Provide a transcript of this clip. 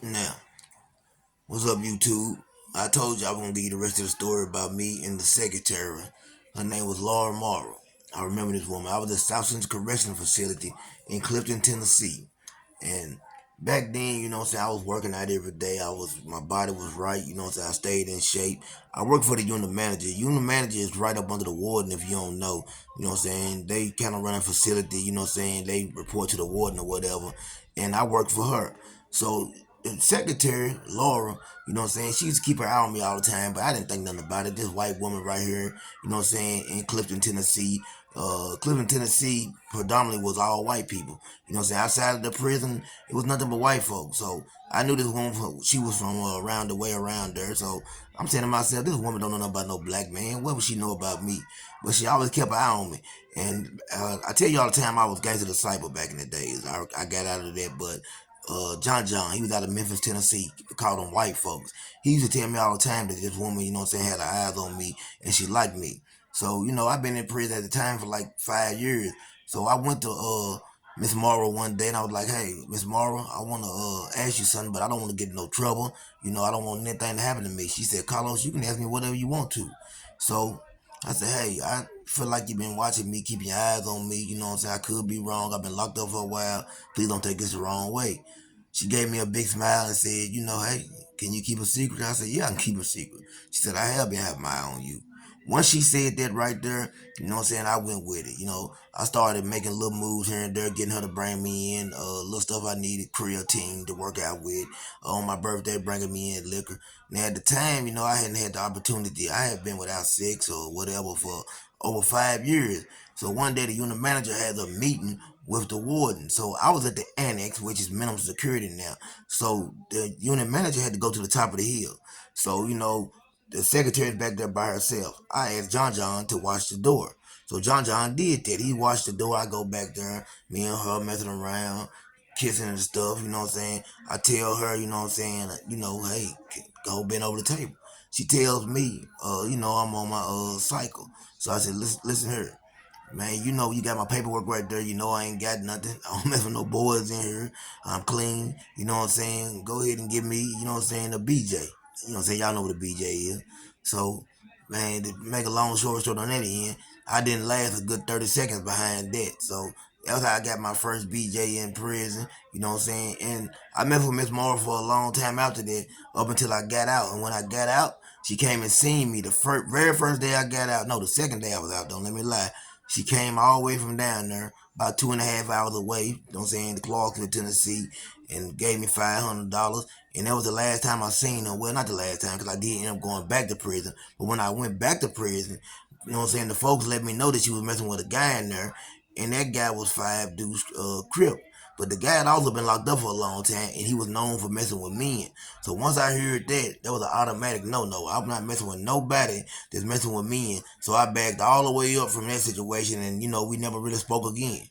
Now, what's up, YouTube? I told you I was gonna give you the rest of the story about me and the secretary. Her name was Laura Morrow. I remember this woman. I was at South Central Correctional Facility in Clifton, Tennessee. And back then, you know what I'm saying, I was working out every day. My body was right, you know what I'm saying, I stayed in shape. I worked for the unit manager. Unit manager is right up under the warden if you don't know. You know what I'm saying? They kind of run a facility, you know what I'm saying? They report to the warden or whatever. And I worked for her. So the secretary, Laura, you know what I'm saying, she used to keep her eye on me all the time, but I didn't think nothing about it. This white woman right here, you know what I'm saying, in Clifton, Tennessee. Clifton, Tennessee predominantly was all white people. You know what I'm saying? Outside of the prison, it was nothing but white folks. So I knew this woman, she was from around the way around there. So I'm saying to myself, this woman don't know nothing about no black man. What would she know about me? But she always kept an eye on me. And I tell you all the time, I was gangster disciple back in the days. I got out of that, but John, he was out of Memphis, Tennessee. Called them white folks. He used to tell me all the time that this woman, you know what I'm saying, had her eyes on me and she liked me. So, you know, I've been in prison at the time for like 5 years. So I went to Miss Morrow one day and I was like, hey, Miss Morrow, I want to ask you something, but I don't want to get in no trouble. You know, I don't want anything to happen to me. She said, Carlos, you can ask me whatever you want to. So I said, hey, I feel like you've been watching me, keeping your eyes on me. You know what I'm saying? I could be wrong. I've been locked up for a while. Please don't take this the wrong way. She gave me a big smile and said, you know, hey, can you keep a secret? I said, yeah, I can keep a secret. She said, I have been having my eye on you. Once she said that right there, you know what I'm saying, I went with it. You know, I started making little moves here and there, getting her to bring me in little stuff I needed, creatine to work out with. On my birthday, bringing me in liquor. Now, at the time, you know, I hadn't had the opportunity. I had been without sex or whatever for over 5 years. So one day, the unit manager had a meeting with the warden. So I was at the annex, which is minimum security now. So the unit manager had to go to the top of the hill. So, you know, the secretary's back there by herself. I asked John to watch the door. So John did that. He watched the door. I go back there, me and her messing around, kissing and stuff, you know what I'm saying? I tell her, you know what I'm saying, you know, hey, go bend over the table. She tells me, you know, I'm on my cycle. So I said, listen here. Man, you know you got my paperwork right there. You know I ain't got nothing. I don't mess with no boys in here. I'm clean. You know what I'm saying? Go ahead and give me, you know what I'm saying, a BJ. You know what I'm saying? Y'all know what a BJ is. So, man, to make a long story short on that end, I didn't last a good 30 seconds behind that. So that's how I got my first BJ in prison. You know what I'm saying? And I met with Miss Moore for a long time after that, up until I got out. And when I got out, she came and seen me the very first day I got out. No, the second day I was out. Don't let me lie. She came all the way from down there, about 2.5 hours away, you know what I'm saying, to Clarksville, Tennessee, and gave me $500. And that was the last time I seen her. Well, not the last time, because I did end up going back to prison. But when I went back to prison, you know what I'm saying, the folks let me know that she was messing with a guy in there, and that guy was Five Deuce Crip. But the guy had also been locked up for a long time, and he was known for messing with men. So once I heard that, that was an automatic no. I'm not messing with nobody that's messing with men. So I backed all the way up from that situation, and you know we never really spoke again.